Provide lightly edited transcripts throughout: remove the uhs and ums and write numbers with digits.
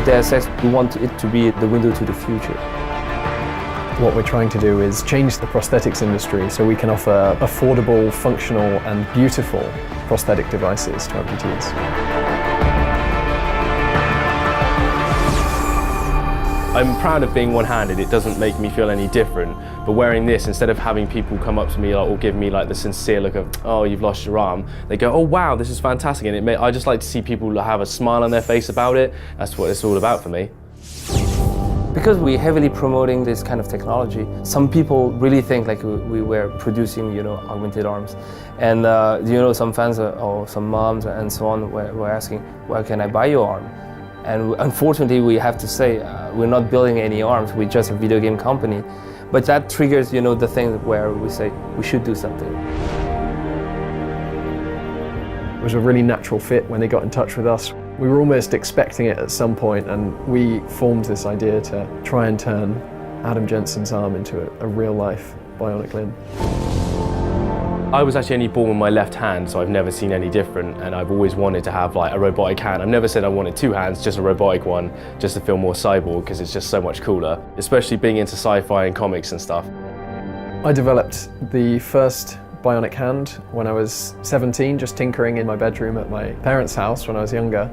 Deus Ex, we want it to be the window to the future. What we're trying to do is change the prosthetics industry so we can offer affordable, functional and beautiful prosthetic devices to amputees. I'm proud of being one-handed. It doesn't make me feel any different. But wearing this, instead of having people come up to me or give me like the sincere look of, oh, you've lost your arm, they go, oh wow, this is fantastic. And I just like to see people have a smile on their face about it. That's what it's all about for me. Because we're heavily promoting this kind of technology, some people really think like we were producing, augmented arms. And some fans or some moms and so on were asking, where can I buy your arm? And unfortunately, we have to say, we're not building any arms, we're just a video game company. But that triggers, the thing where we say, we should do something. It was a really natural fit when they got in touch with us. We were almost expecting it at some point, and we formed this idea to try and turn Adam Jensen's arm into a real-life bionic limb. I was actually only born with my left hand, so I've never seen any different, and I've always wanted to have like a robotic hand. I've never said I wanted two hands, just a robotic one, just to feel more cyborg, because it's just so much cooler, especially being into sci-fi and comics and stuff. I developed the first bionic hand when I was 17, just tinkering in my bedroom at my parents' house when I was younger.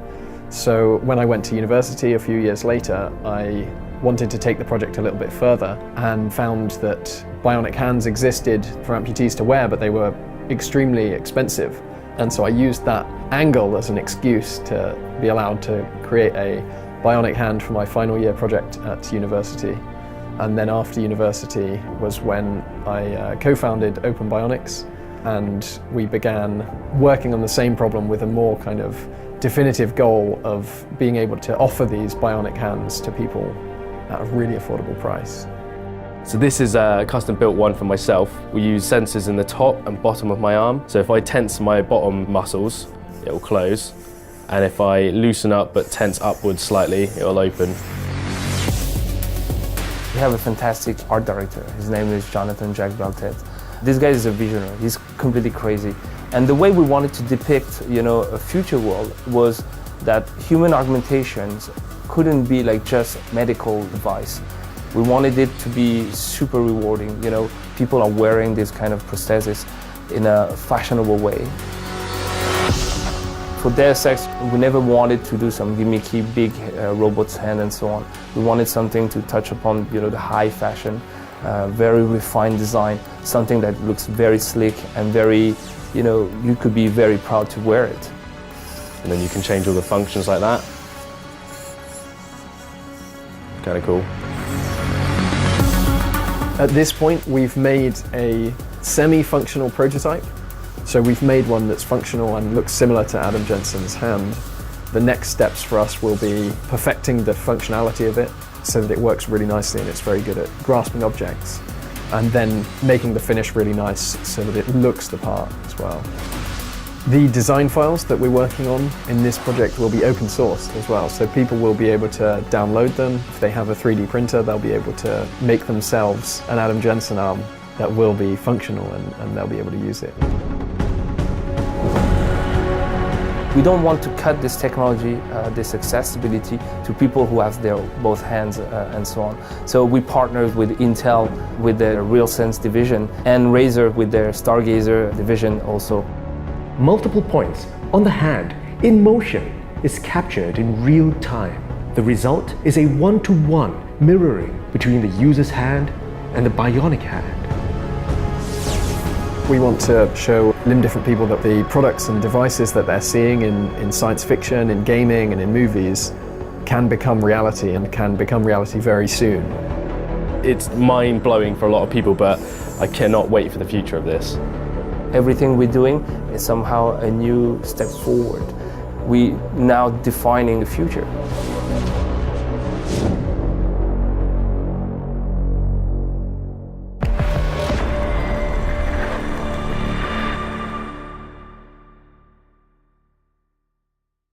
So when I went to university a few years later, I wanted to take the project a little bit further and found that bionic hands existed for amputees to wear, but they were extremely expensive. And so I used that angle as an excuse to be allowed to create a bionic hand for my final year project at university. And then after university was when I co-founded Open Bionics, and we began working on the same problem with a more kind of definitive goal of being able to offer these bionic hands to people at a really affordable price. So this is a custom built one for myself. We use sensors in the top and bottom of my arm. So if I tense my bottom muscles, it will close. And if I loosen up but tense upwards slightly, it will open. We have a fantastic art director. His name is Jonathan Jack Beltet. This guy is a visionary. He's completely crazy. And the way we wanted to depict, a future world was that human augmentations couldn't be like just medical device. We wanted it to be super rewarding. People are wearing this kind of prosthesis in a fashionable way. For Deus Ex, we never wanted to do some gimmicky big robot's hand and so on. We wanted something to touch upon, the high fashion, very refined design, something that looks very slick and very, you could be very proud to wear it. And then you can change all the functions like that. Kind of cool. At this point, we've made a semi-functional prototype. So we've made one that's functional and looks similar to Adam Jensen's hand. The next steps for us will be perfecting the functionality of it so that it works really nicely and it's very good at grasping objects. And then making the finish really nice so that it looks the part as well. The design files that we're working on in this project will be open source as well, so people will be able to download them. If they have a 3D printer, they'll be able to make themselves an Adam Jensen arm that will be functional and they'll be able to use it. We don't want to cut this technology, this accessibility to people who have their both hands and so on. So we partnered with Intel with their RealSense division and Razer with their Stargazer division also. Multiple points on the hand in motion is captured in real time. The result is a one-to-one mirroring between the user's hand and the bionic hand. We want to show limb-different people that the products and devices that they're seeing in science fiction, in gaming and in movies can become reality and can become reality very soon. It's mind-blowing for a lot of people, but I cannot wait for the future of this. Everything we're doing is somehow a new step forward. We're now defining the future.